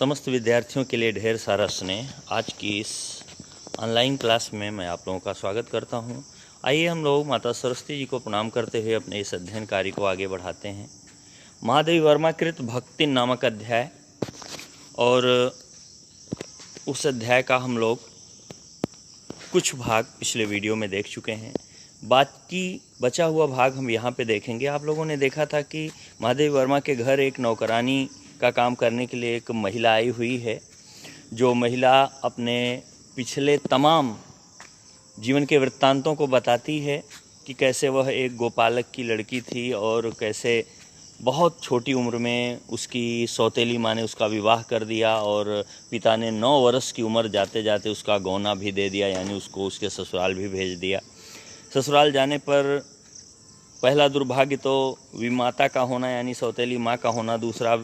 समस्त विद्यार्थियों के लिए ढेर सारा स्नेह। आज की इस ऑनलाइन क्लास में मैं आप लोगों का स्वागत करता हूं। आइए हम लोग माता सरस्वती जी को प्रणाम करते हुए अपने इस अध्ययन कार्य को आगे बढ़ाते हैं। महादेवी वर्मा कृत भक्ति नामक अध्याय, और उस अध्याय का हम लोग कुछ भाग पिछले वीडियो में देख चुके हैं। बाकी बचा हुआ भाग हम यहाँ पे देखेंगे। आप लोगों ने देखा था कि महादेवी वर्मा के घर एक नौकरानी का काम करने के लिए एक महिला आई हुई है, जो महिला अपने पिछले तमाम जीवन के वृत्तांतों को बताती है कि कैसे वह एक गोपालक की लड़की थी और कैसे बहुत छोटी उम्र में उसकी सौतेली माँ ने उसका विवाह कर दिया और पिता ने 9 वर्ष की उम्र जाते जाते उसका गौना भी दे दिया, यानी उसको उसके ससुराल भी भेज दिया। ससुराल जाने पर पहला दुर्भाग्य तो विमाता का होना यानी सौतेली माँ का होना, दूसरा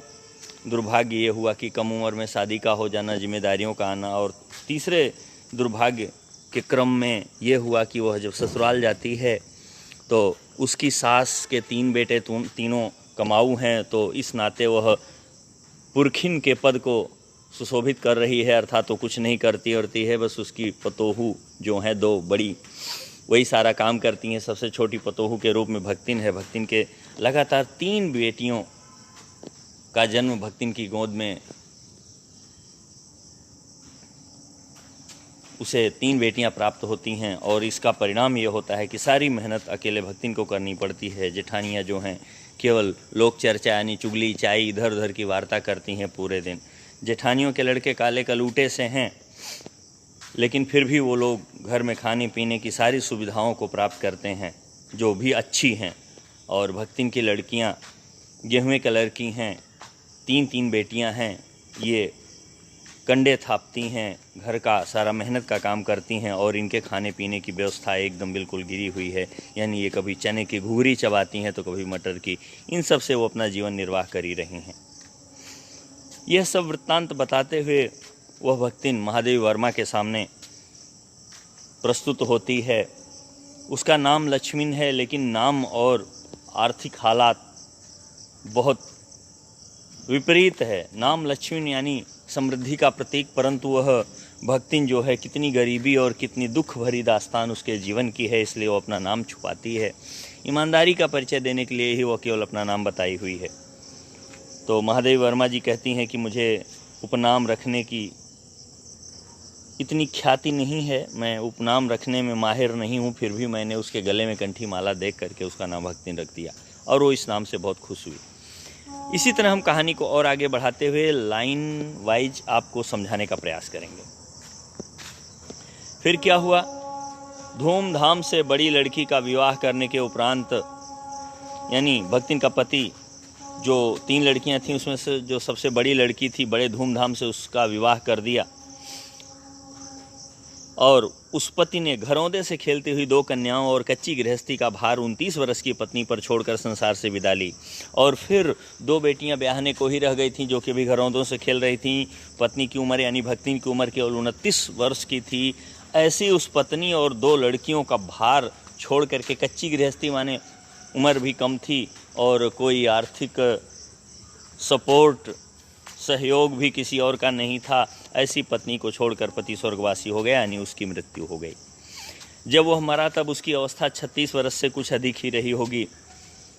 दुर्भाग्य ये हुआ कि कम उम्र में शादी का हो जाना, जिम्मेदारियों का आना, और तीसरे दुर्भाग्य के क्रम में ये हुआ कि वह जब ससुराल जाती है तो उसकी सास के 3 बेटे तीनों कमाऊ हैं, तो इस नाते वह पुरखिन के पद को सुशोभित कर रही है, अर्थात तो कुछ नहीं करती है, बस उसकी पतोहू जो हैं 2 बड़ी वही सारा काम करती हैं। सबसे छोटी पतोहू के रूप में भक्तिन है। भक्तिन के लगातार 3 बेटियों का जन्म भक्तिन की गोद में, उसे 3 बेटियां प्राप्त होती हैं, और इसका परिणाम ये होता है कि सारी मेहनत अकेले भक्तिन को करनी पड़ती है। जेठानियां जो हैं केवल लोक चर्चा यानी चुगली चाई इधर उधर की वार्ता करती हैं पूरे दिन। जेठानियों के लड़के काले कलूटे से हैं, लेकिन फिर भी वो लोग घर में खाने पीने की सारी सुविधाओं को प्राप्त करते हैं जो भी अच्छी हैं। और भक्तिन की लड़कियां गेहूं कलर की हैं, 3 बेटियां हैं, ये कंडे थापती हैं, घर का सारा मेहनत का काम करती हैं, और इनके खाने पीने की व्यवस्था एकदम बिल्कुल गिरी हुई है, यानी ये कभी चने की घुघरी चबाती हैं तो कभी मटर की। इन सब से वो अपना जीवन निर्वाह कर ही रही हैं। यह सब वृत्तांत बताते हुए वह भक्तिन महादेवी वर्मा के सामने प्रस्तुत होती है। उसका नाम लक्ष्मीन है, लेकिन नाम और आर्थिक हालात बहुत विपरीत है। नाम लक्ष्मीन यानी समृद्धि का प्रतीक, परंतु वह भक्तिन जो है कितनी गरीबी और कितनी दुख भरी दास्तान उसके जीवन की है, इसलिए वो अपना नाम छुपाती है। ईमानदारी का परिचय देने के लिए ही वह केवल अपना नाम बताई हुई है। तो महादेवी वर्मा जी कहती हैं कि मुझे उपनाम रखने की इतनी ख्याति नहीं है, मैं उपनाम रखने में माहिर नहीं हूँ, फिर भी मैंने उसके गले में कंठी माला देख करके उसका नाम भक्तिन रख दिया, और वो इस नाम से बहुत खुश हुई। इसी तरह हम कहानी को और आगे बढ़ाते हुए लाइन वाइज आपको समझाने का प्रयास करेंगे। फिर क्या हुआ? धूमधाम से बड़ी लड़की का विवाह करने के उपरांत, यानी भक्तिन का पति, जो 3 लड़कियां थीं उसमें से जो सबसे बड़ी लड़की थी, बड़े धूमधाम से उसका विवाह कर दिया, और उस पति ने घरौंदे से खेलती हुई 2 कन्याओं और कच्ची गृहस्थी का भार 29 वर्ष की पत्नी पर छोड़कर संसार से विदा ली। और फिर 2 बेटियां ब्याहने को ही रह गई थीं, जो कि भी घरौंदों से खेल रही थीं। पत्नी की उम्र यानी भक्तिन की उम्र केवल 29 वर्ष की थी। ऐसी उस पत्नी और 2 लड़कियों का भार छोड़ करके, कच्ची गृहस्थी माने उम्र भी कम थी और कोई आर्थिक सपोर्ट सहयोग भी किसी और का नहीं था, ऐसी पत्नी को छोड़कर पति स्वर्गवासी हो गया, यानी उसकी मृत्यु हो गई। जब वह मरा तब उसकी अवस्था 36 वर्ष से कुछ अधिक ही रही होगी।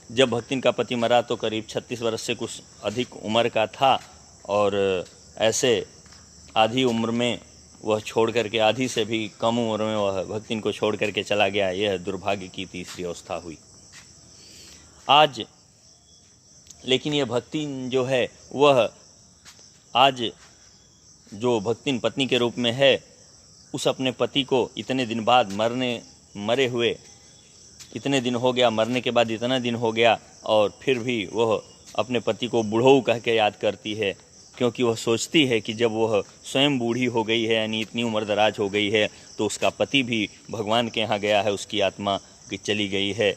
जब भक्तिन का पति मरा तो करीब 36 वर्ष से कुछ अधिक उम्र का था, और ऐसे आधी उम्र में वह छोड़ करके, आधी से भी कम उम्र में वह भक्तिन को छोड़ करके चला गया। यह दुर्भाग्य की तीसरी अवस्था हुई। आज लेकिन यह भक्तिन जो है, वह आज जो भक्तिन पत्नी के रूप में है, उस अपने पति को इतने दिन बाद मरे हुए इतने दिन हो गया, मरने के बाद इतना दिन हो गया, और फिर भी वह अपने पति को बूढ़ऊ कह के याद करती है, क्योंकि वह सोचती है कि जब वह स्वयं बूढ़ी हो गई है, यानी इतनी उम्र दराज हो गई है, तो उसका पति भी भगवान के यहाँ गया है, उसकी आत्मा की चली गई है,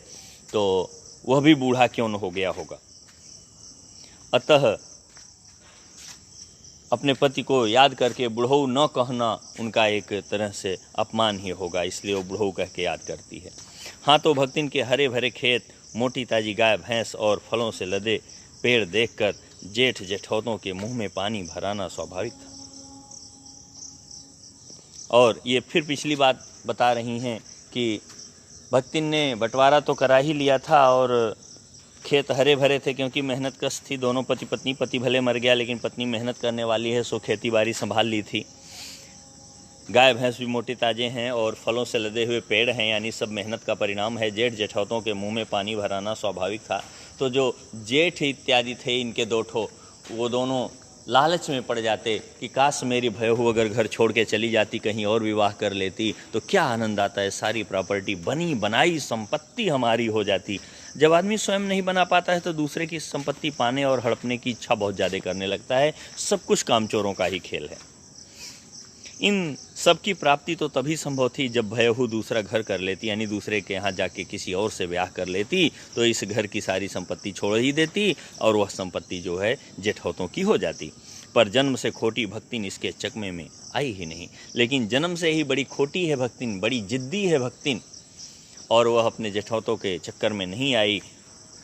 तो वह भी बूढ़ा क्यों न हो गया होगा। अतः अपने पति को याद करके बुढ़ऊ न कहना उनका एक तरह से अपमान ही होगा, इसलिए वो बुढ़ऊ कह के याद करती है। हाँ, तो भक्तिन के हरे भरे खेत, मोटी ताजी गाय भैंस और फलों से लदे पेड़ देखकर जेठ जेठौतों के मुंह में पानी भराना स्वाभाविक था। और ये फिर पिछली बात बता रही हैं कि भक्तिन ने बंटवारा तो करा ही लिया था और खेत हरे भरे थे, क्योंकि मेहनत कश थी। दोनों पति पत्नी, पति भले मर गया लेकिन पत्नी मेहनत करने वाली है, सो खेती बाड़ी संभाल ली थी। गाय भैंस भी मोटे ताजे हैं और फलों से लदे हुए पेड़ हैं, यानी सब मेहनत का परिणाम है। जेठ जेठौतों के मुंह में पानी भराना स्वाभाविक था। तो जो जेठ इत्यादि थे इनके दो ठो, वो दोनों लालच में पड़ जाते कि काश मेरी भयहू अगर घर छोड़ के चली जाती, कहीं और विवाह कर लेती तो क्या आनंद आता है, सारी प्रॉपर्टी बनी बनाई संपत्ति हमारी हो जाती। जब आदमी स्वयं नहीं बना पाता है तो दूसरे की संपत्ति पाने और हड़पने की इच्छा बहुत ज़्यादा करने लगता है। सब कुछ कामचोरों का ही खेल है। इन सब की प्राप्ति तो तभी संभव थी जब भयहू दूसरा घर कर लेती, यानी दूसरे के यहाँ जाके किसी और से ब्याह कर लेती, तो इस घर की सारी संपत्ति छोड़ ही देती और वह संपत्ति जो है जेठौतों की हो जाती। पर जन्म से खोटी भक्तिन इसके चकमे में आई ही नहीं। लेकिन जन्म से ही बड़ी खोटी है भक्तिन, बड़ी जिद्दी है भक्तिन, और वह अपने जेठौतों के चक्कर में नहीं आई।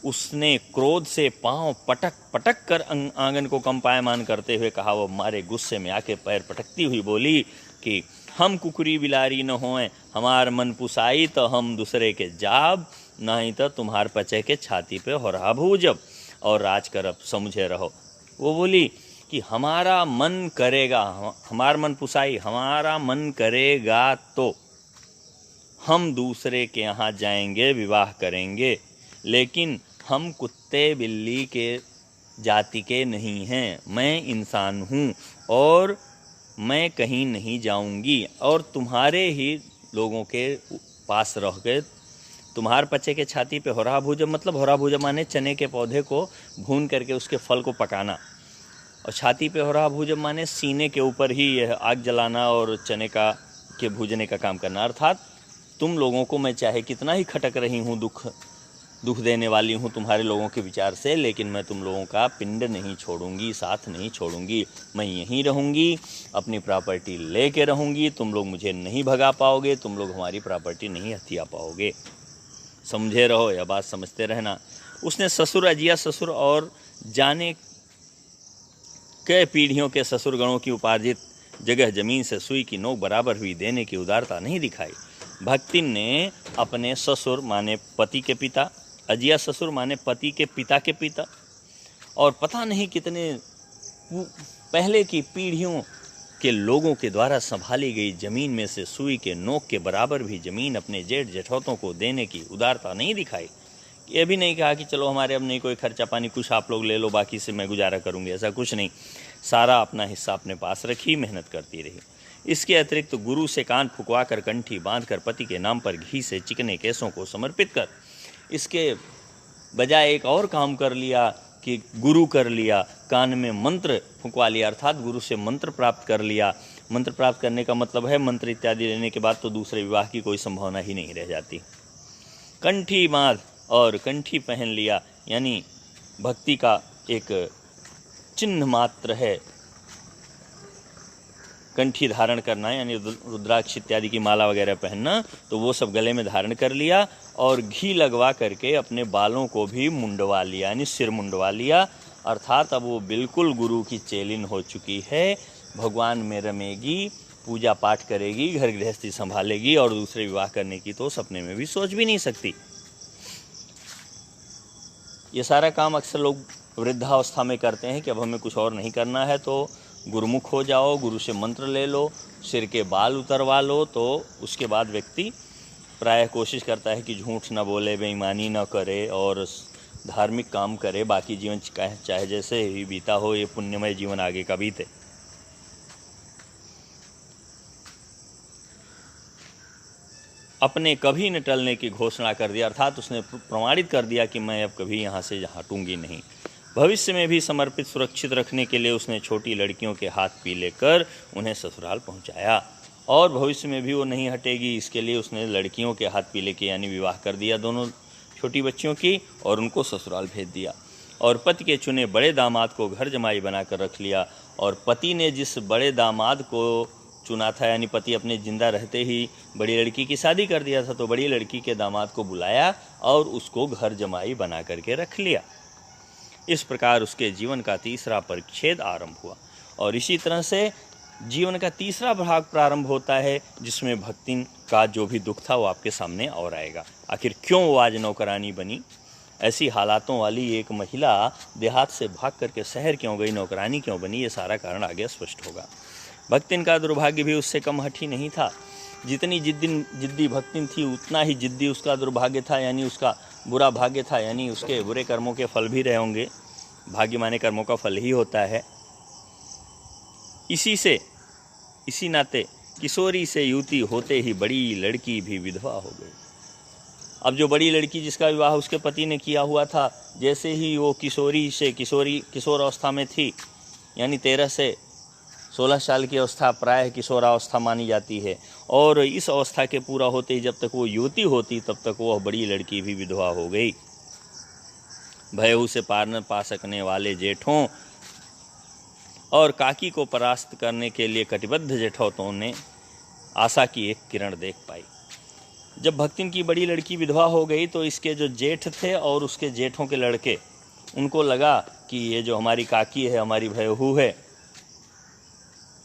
उसने क्रोध से पांव पटक पटक कर आंगन को कंपायमान करते हुए कहा। वो मारे गुस्से में आके पैर पटकती हुई बोली कि हम कुकुरी बिलारी न होएं, हमार मन पुसाई तो हम दूसरे के जाब, नहीं तो तुम्हार पचे के छाती पे होरा भूजब और राज करब, समझे रहो। वो बोली कि हमारा मन करेगा, हमार मन पुसाई, हमारा मन करेगा तो हम दूसरे के यहाँ जाएंगे, विवाह करेंगे, लेकिन हम कुत्ते बिल्ली के जाति के नहीं हैं। मैं इंसान हूँ और मैं कहीं नहीं जाऊँगी और तुम्हारे ही लोगों के पास रह के तुम्हार पचे के छाती पे होरा भूजब, मतलब होरा भूजब माने चने के पौधे को भून करके उसके फल को पकाना, और छाती पे होरा भूजब माने सीने के ऊपर ही यह आग जलाना और चने का के भूजने का काम करना। अर्थात तुम लोगों को मैं चाहे कितना ही खटक रही हूँ, दुख देने वाली हूँ तुम्हारे लोगों के विचार से, लेकिन मैं तुम लोगों का पिंड नहीं छोड़ूंगी, साथ नहीं छोड़ूंगी। मैं यहीं रहूंगी, अपनी प्रॉपर्टी लेके रहूंगी। तुम लोग मुझे नहीं भगा पाओगे, तुम लोग हमारी प्रॉपर्टी नहीं हथिया पाओगे, समझे रहो, यह बात समझते रहना। उसने ससुर, अजिया ससुर और जाने कई पीढ़ियों के ससुरगणों की उपार्जित जगह जमीन से सुई की नोक बराबर हुई देने की उदारता नहीं दिखाई। भक्तिन ने अपने ससुर माने पति के पिता, अजिया ससुर माने पति के पिता और पता नहीं कितने पहले की पीढ़ियों के लोगों के द्वारा संभाली गई जमीन में से सुई के नोक के बराबर भी जमीन अपने जेठ जेठौतों को देने की उदारता नहीं दिखाई। ये भी नहीं कहा कि चलो हमारे अब नहीं कोई खर्चा पानी, कुछ आप लोग ले लो, बाकी से मैं गुजारा करूंगी, ऐसा कुछ नहीं। सारा अपना हिस्सा अपने पास रखी, मेहनत करती रही। इसके अतिरिक्त तो गुरु से कान फुकवा कर, कंठी बांध कर, पति के नाम पर घी से चिकने केसों को समर्पित कर, इसके बजाय एक और काम कर लिया कि गुरु कर लिया, कान में मंत्र फुकवा लिया, अर्थात गुरु से मंत्र प्राप्त कर लिया। मंत्र प्राप्त करने का मतलब है मंत्र इत्यादि लेने के बाद तो दूसरे विवाह की कोई संभावना ही नहीं रह जाती। कंठी बांध और कंठी पहन लिया, यानी भक्ति का एक चिन्ह मात्र है कंठी धारण करना, यानी रुद्राक्ष इत्यादि की माला वगैरह पहनना, तो वो सब गले में धारण कर लिया और घी लगवा करके अपने बालों को भी मुंडवा लिया, यानी सिर मुंडवा लिया। अर्थात अब वो बिल्कुल गुरु की चेलिन हो चुकी है, भगवान में रमेगी, पूजा पाठ करेगी, घर गृहस्थी संभालेगी और दूसरे विवाह करने की तो सपने में भी सोच भी नहीं सकती। ये सारा काम अक्सर लोग वृद्धावस्था में करते हैं कि अब हमें कुछ और नहीं करना है तो गुरुमुख हो जाओ, गुरु से मंत्र ले लो, सिर के बाल उतरवा लो, तो उसके बाद व्यक्ति प्रायः कोशिश करता है कि झूठ न बोले, बेईमानी न करे और धार्मिक काम करे, बाकी जीवन चाहे जैसे ही बीता हो, ये पुण्यमय जीवन आगे का बीते। अपने कभी न टलने की घोषणा कर दिया, अर्थात उसने प्रमाणित कर दिया कि मैं अब कभी यहाँ से हटूंगी नहीं। भविष्य में भी समर्पित सुरक्षित रखने के लिए उसने छोटी लड़कियों के हाथ पीले कर उन्हें ससुराल पहुँचाया, और भविष्य में भी वो नहीं हटेगी, इसके लिए उसने लड़कियों के हाथ पीले के यानी विवाह कर दिया दोनों छोटी बच्चियों की, और उनको ससुराल भेज दिया। और पति के चुने बड़े दामाद को घर जमाई बनाकर रख लिया, और पति ने जिस बड़े दामाद को चुना था, यानी पति अपने जिंदा रहते ही बड़ी लड़की की शादी कर दिया था, तो बड़ी लड़की के दामाद को बुलाया और उसको घर जमाई बना करके रख लिया। इस प्रकार उसके जीवन का तीसरा परिच्छेद आरंभ हुआ। और इसी तरह से जीवन का तीसरा भाग प्रारंभ होता है, जिसमें भक्तिन का जो भी दुख था वो आपके सामने और आएगा। आखिर क्यों वो आज नौकरानी बनी, ऐसी हालातों वाली एक महिला देहात से भाग करके शहर क्यों गई, नौकरानी क्यों बनी, ये सारा कारण आगे स्पष्ट होगा। भक्तिन का दुर्भाग्य भी उससे कम हठी नहीं था। जितनी जिद्दी भक्तिन थी, उतना ही जिद्दी उसका दुर्भाग्य था, यानी उसका बुरा भाग्य था, यानी उसके बुरे कर्मों के फल भी रहे होंगे। भाग्य माने कर्मों का फल ही होता है। इसी नाते किशोरी से युवती होते ही बड़ी लड़की भी विधवा हो गई। अब जो बड़ी लड़की जिसका विवाह उसके पति ने किया हुआ था, जैसे ही वो किशोर अवस्था में थी, यानी 13 से 16 साल की अवस्था प्रायः किशोरावस्था मानी जाती है, और इस अवस्था के पूरा होते ही जब तक वो युवती होती तब तक वह बड़ी लड़की भी विधवा हो गई। भयऊ से पार न पा सकने वाले जेठों और काकी को परास्त करने के लिए कटिबद्ध जेठौतों ने आशा की एक किरण देख पाई। जब भक्तिन की बड़ी लड़की विधवा हो गई तो इसके जो जेठ थे और उसके जेठों के लड़के, उनको लगा कि ये जो हमारी काकी है, हमारी भयहू है,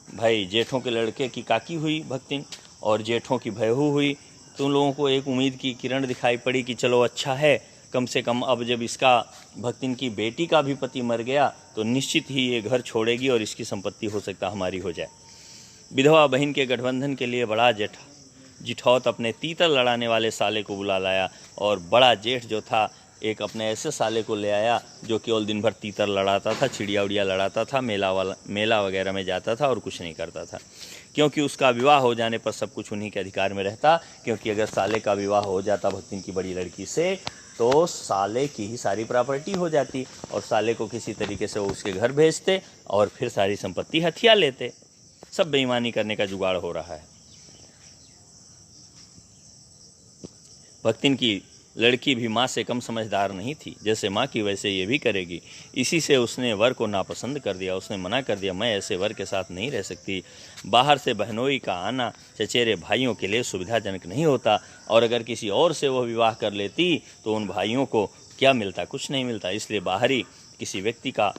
भाई जेठों के लड़के की काकी हुई भक्तिन और जेठों की भयहू हुई, तो उन लोगों को एक उम्मीद की किरण दिखाई पड़ी कि चलो अच्छा है, कम से कम अब जब इसका भक्तिन की बेटी का भी पति मर गया तो निश्चित ही ये घर छोड़ेगी और इसकी संपत्ति हो सकता हमारी हो जाए। विधवा बहन के गठबंधन के लिए बड़ा जिठौत अपने तीतर लड़ाने वाले साले को बुला लाया, और बड़ा जेठ जो था एक अपने ऐसे साले को ले आया जो केवल दिन भर तीतर लड़ाता था, चिड़िया उड़िया लड़ाता था, मेला वगैरह में जाता था और कुछ नहीं करता था, क्योंकि उसका विवाह हो जाने पर सब कुछ उन्हीं के अधिकार में रहता। क्योंकि अगर साले का विवाह हो जाता भक्तिन की बड़ी लड़की से तो साले की ही सारी प्रॉपर्टी हो जाती, और साले को किसी तरीके से वो उसके घर भेजते और फिर सारी संपत्ति हथिया लेते। सब बेईमानी करने का जुगाड़ हो रहा है। भक्तिन की लड़की भी माँ से कम समझदार नहीं थी, जैसे माँ की वैसे ये भी करेगी। इसी से उसने वर को नापसंद कर दिया। उसने मना कर दिया, मैं ऐसे वर के साथ नहीं रह सकती। बाहर से बहनोई का आना चचेरे भाइयों के लिए सुविधाजनक नहीं होता, और अगर किसी और से वह विवाह कर लेती तो उन भाइयों को क्या मिलता, कुछ नहीं मिलता। इसलिए बाहरी किसी व्यक्ति का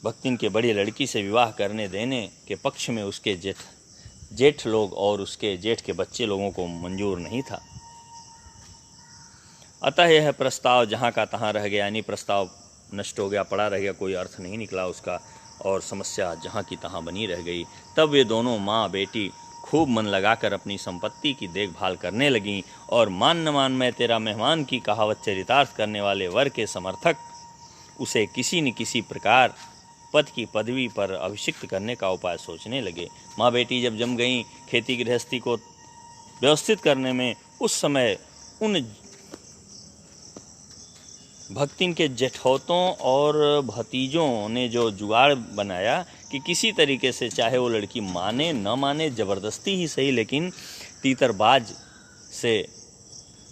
भक्तिन के बड़ी लड़की से विवाह करने देने के पक्ष में उसके जेठ लोग और उसके जेठ के बच्चे लोगों को मंजूर नहीं था। अतः यह प्रस्ताव जहाँ का तहाँ रह गया, यानी प्रस्ताव नष्ट हो गया, पड़ा रह गया, कोई अर्थ नहीं निकला उसका, और समस्या जहाँ की तहाँ बनी रह गई। तब ये दोनों माँ बेटी खूब मन लगाकर अपनी संपत्ति की देखभाल करने लगीं, और मान न मान मैं तेरा मेहमान की कहावत चरितार्थ करने वाले वर के समर्थक उसे किसी न किसी प्रकार पद की पदवी पर अभिषिक्त करने का उपाय सोचने लगे। माँ बेटी जब जम गईं खेती गृहस्थी को व्यवस्थित करने में, उस समय उन भक्तिन के जेठौतों और भतीजों ने जो जुगाड़ बनाया कि किसी तरीके से, चाहे वो लड़की माने न माने, ज़बरदस्ती ही सही, लेकिन तीतरबाज से,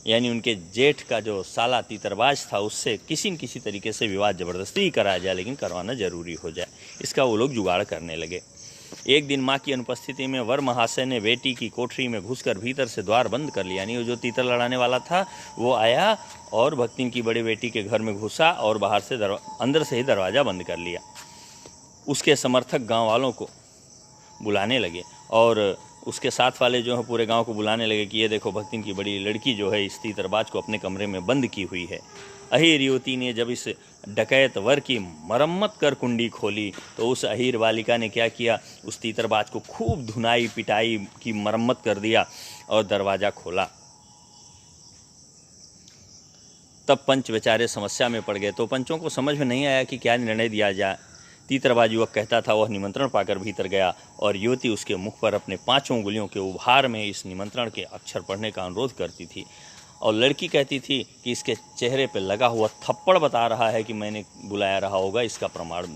यानी उनके जेठ का जो साला तीतरबाज था, उससे किसी न किसी तरीके से विवाह ज़बरदस्ती ही कराया जाए, लेकिन करवाना ज़रूरी हो जाए। इसका वो लोग जुगाड़ करने लगे। एक दिन माँ की अनुपस्थिति में वर महाशय ने बेटी की कोठरी में घुसकर भीतर से द्वार बंद कर लिया, यानी वो जो तीतर लड़ाने वाला था वो आया और भक्तिन की बड़ी बेटी के घर में घुसा और बाहर से अंदर से ही दरवाज़ा बंद कर लिया। उसके समर्थक गांव वालों को बुलाने लगे और उसके साथ वाले जो है पूरे गांव को बुलाने लगे कि ये देखो भक्तिन की बड़ी लड़की जो है इस तीतरबाज को अपने कमरे में बंद की हुई है। अहीर युवती ने जब इस डकैत वर की मरम्मत कर कुंडी खोली तो उस अहीर बालिका ने क्या किया, उस तीतरबाज को खूब धुनाई पिटाई की मरम्मत कर दिया और दरवाज़ा खोला। तब पंच बेचारे समस्या में पड़ गए। तो पंचों को समझ में नहीं आया कि क्या निर्णय दिया जाए। तीतरबाज युवक कहता था, वह निमंत्रण पाकर भीतर गया और युवती उसके मुख पर अपने 5 उंगलियों के उभार में इस निमंत्रण के अक्षर पढ़ने का अनुरोध करती थी, और लड़की कहती थी कि इसके चेहरे पर लगा हुआ थप्पड़ बता रहा है कि मैंने बुलाया रहा होगा, इसका प्रमाण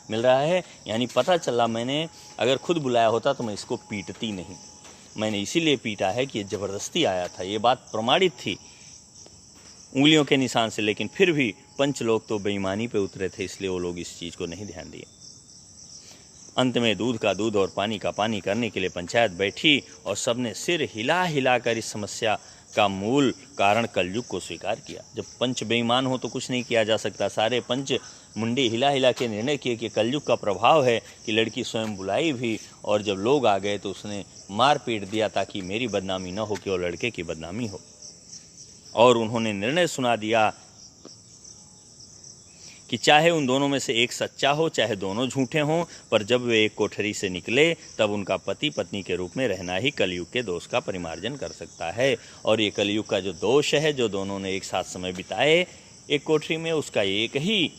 मिल रहा है। यानी पता चला मैंने अगर खुद बुलाया होता तो मैं इसको पीटती नहीं, मैंने इसीलिए पीटा है कि ये ज़बरदस्ती आया था। ये बात प्रमाणित थी उंगलियों के निशान से, लेकिन फिर भी पंच लोग तो बेईमानी पे उतरे थे, इसलिए वो लोग इस चीज़ को नहीं ध्यान दिए। अंत में दूध का दूध और पानी का पानी करने के लिए पंचायत बैठी और सबने सिर हिला हिला कर इस समस्या का मूल कारण कलयुग को स्वीकार किया। जब पंच बेईमान हो तो कुछ नहीं किया जा सकता। सारे पंच मुंडी हिला हिला के निर्णय किए कि कलयुग का प्रभाव है कि लड़की स्वयं बुलाई भी, और जब लोग आ गए तो उसने मार पीट दिया ताकि मेरी बदनामी न हो, कि वो लड़के की बदनामी हो। और उन्होंने निर्णय सुना दिया कि चाहे उन दोनों में से एक सच्चा हो, चाहे दोनों झूठे हों, पर जब वे एक कोठरी से निकले तब उनका पति पत्नी के रूप में रहना ही कलयुग के दोष का परिमार्जन कर सकता है। और ये कलयुग का जो दोष है, जो दोनों ने एक साथ समय बिताए एक कोठरी में, उसका एक ही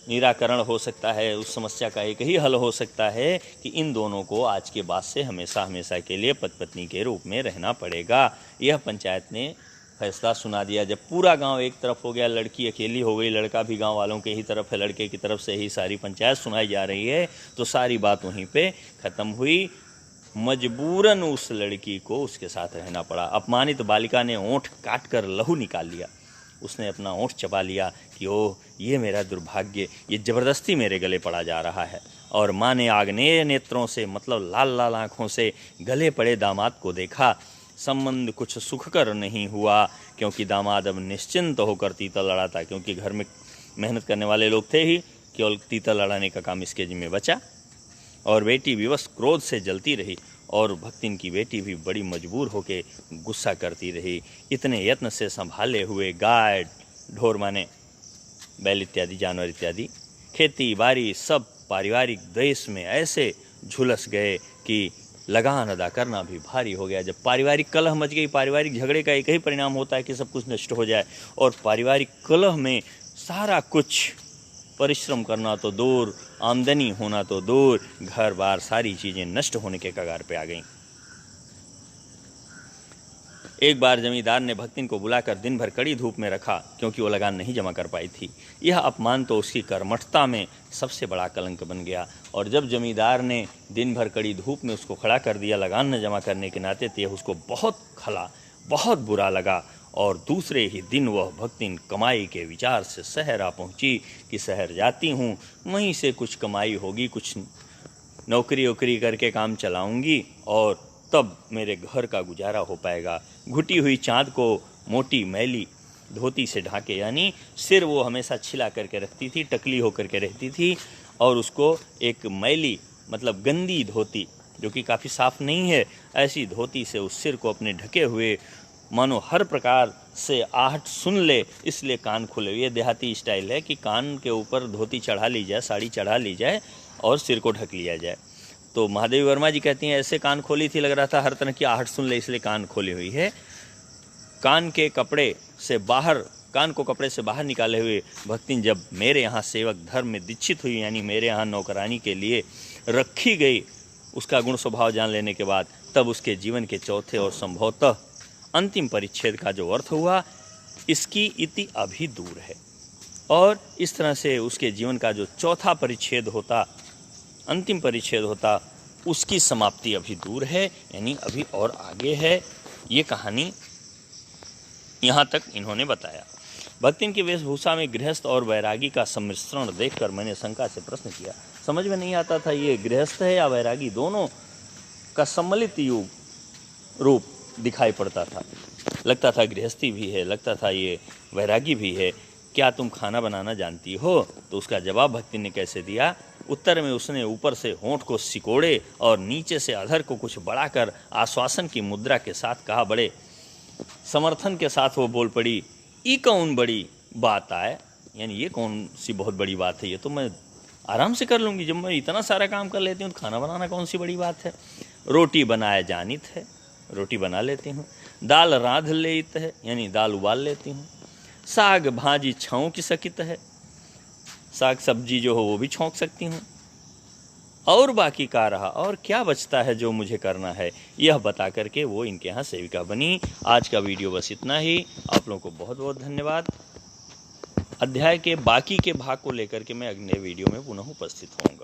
निराकरण हो सकता है, उस समस्या का एक ही हल हो सकता है कि इन दोनों को आज के बाद से हमेशा हमेशा के लिए पति पत्नी के रूप में रहना पड़ेगा। यह पंचायत ने फैसला सुना दिया। जब पूरा गांव एक तरफ हो गया, लड़की अकेली हो गई, लड़का भी गांव वालों के ही तरफ है, लड़के की तरफ से ही सारी पंचायत सुनाई जा रही है, तो सारी बात वहीं पे ख़त्म हुई। मजबूरन उस लड़की को उसके साथ रहना पड़ा। अपमानित बालिका ने ओंठ काट कर लहू निकाल लिया। उसने अपना ओंठ चबा लिया कि ओह, ये मेरा दुर्भाग्य, ये ज़बरदस्ती मेरे गले पड़ा जा रहा है। और माँ ने आग्नेय नेत्रों से, मतलब लाल लाल आँखों से गले पड़े दामाद को देखा। संबंध कुछ सुखकर नहीं हुआ, क्योंकि दामाद अब निश्चिंत होकर तीतर लड़ा था, क्योंकि घर में मेहनत करने वाले लोग थे ही, केवल तीतर लड़ाने का काम इसके जिम्मे बचा। और बेटी विवश क्रोध से जलती रही, और भक्तिन की बेटी भी बड़ी मजबूर होकर गुस्सा करती रही। इतने यत्न से संभाले हुए गाय, ढोर माने बैल इत्यादि जानवर इत्यादि, खेती बाड़ी सब पारिवारिक द्वेष में ऐसे झुलस गए कि लगान अदा करना भी भारी हो गया। जब पारिवारिक कलह मच गई, पारिवारिक झगड़े का एक ही परिणाम होता है कि सब कुछ नष्ट हो जाए, और पारिवारिक कलह में सारा कुछ, परिश्रम करना तो दूर, आमदनी होना तो दूर, घर बार सारी चीज़ें नष्ट होने के कगार पे आ गईं। एक बार जमींदार ने भक्तिन को बुलाकर दिन भर कड़ी धूप में रखा, क्योंकि वो लगान नहीं जमा कर पाई थी। यह अपमान तो उसकी कर्मठता में सबसे बड़ा कलंक बन गया। और जब जमींदार ने दिन भर कड़ी धूप में उसको खड़ा कर दिया लगान न जमा करने के नाते, तो यह उसको बहुत खला, बहुत बुरा लगा। और दूसरे ही दिन वह भक्तिन कमाई के विचार से शहर आ पहुँची कि शहर जाती हूँ, वहीं से कुछ कमाई होगी, कुछ नौकरी वोकरी करके काम चलाऊँगी, और तब मेरे घर का गुजारा हो पाएगा। घुटी हुई चाँद को मोटी मैली धोती से ढाके, यानी सिर वो हमेशा छिला करके रखती थी, टकली होकर के रहती थी, और उसको एक मैली मतलब गंदी धोती, जो कि काफ़ी साफ़ नहीं है, ऐसी धोती से उस सिर को अपने ढके हुए, मानो हर प्रकार से आहट सुन ले, इसलिए कान खुले। ये देहाती स्टाइल है कि कान के ऊपर धोती चढ़ा ली जाए, साड़ी चढ़ा ली जाए और सिर को ढक लिया जाए। तो महादेवी वर्मा जी कहती हैं ऐसे कान खोली थी, लग रहा था हर तरह की आहट सुन ले, इसलिए कान खोली हुई है। कान को कपड़े से बाहर निकाले हुए भक्तिन जब मेरे यहाँ सेवक धर्म में दीक्षित हुई, यानी मेरे यहाँ नौकरानी के लिए रखी गई, उसका गुण स्वभाव जान लेने के बाद, तब उसके जीवन के चौथे और संभवतः अंतिम परिच्छेद का जो अर्थ हुआ, इसकी इति अभी दूर है। और इस तरह से उसके जीवन का जो चौथा परिच्छेद होता, अंतिम परिच्छेद होता, उसकी समाप्ति अभी दूर है, यानी अभी और आगे है। ये कहानी यहाँ तक इन्होंने बताया। भक्तिन की वेशभूषा में गृहस्थ और वैरागी का सम्मिश्रण देखकर मैंने शंका से प्रश्न किया। समझ में नहीं आता था ये गृहस्थ है या वैरागी, दोनों का सम्मिलित रूप दिखाई पड़ता था। लगता था गृहस्थी भी है, लगता था ये वैरागी भी है। क्या तुम खाना बनाना जानती हो? तो उसका जवाब भक्तिन ने कैसे दिया? उत्तर में उसने ऊपर से होंठ को सिकोड़े और नीचे से अधर को कुछ बढ़ाकर आश्वासन की मुद्रा के साथ कहा। बड़े समर्थन के साथ वो बोल पड़ी, ई कौन बड़ी बात आए, यानी ये कौन सी बहुत बड़ी बात है, ये तो मैं आराम से कर लूँगी, जब मैं इतना सारा काम कर लेती हूँ तो खाना बनाना कौन सी बड़ी बात है। रोटी बनाए जानित है, रोटी बना लेती हूँ। दाल रांध लेत है, यानी दाल उबाल लेती हूँ। साग भाजी छौंक सकित है, साग सब्जी जो हो वो भी छौंक सकती हूँ। और बाकी का रहा, और क्या बचता है जो मुझे करना है, यह बता करके वो इनके यहाँ सेविका बनी। आज का वीडियो बस इतना ही। आप लोगों को बहुत बहुत धन्यवाद। अध्याय के बाकी के भाग को लेकर के मैं अगले वीडियो में पुनः उपस्थित होऊंगा।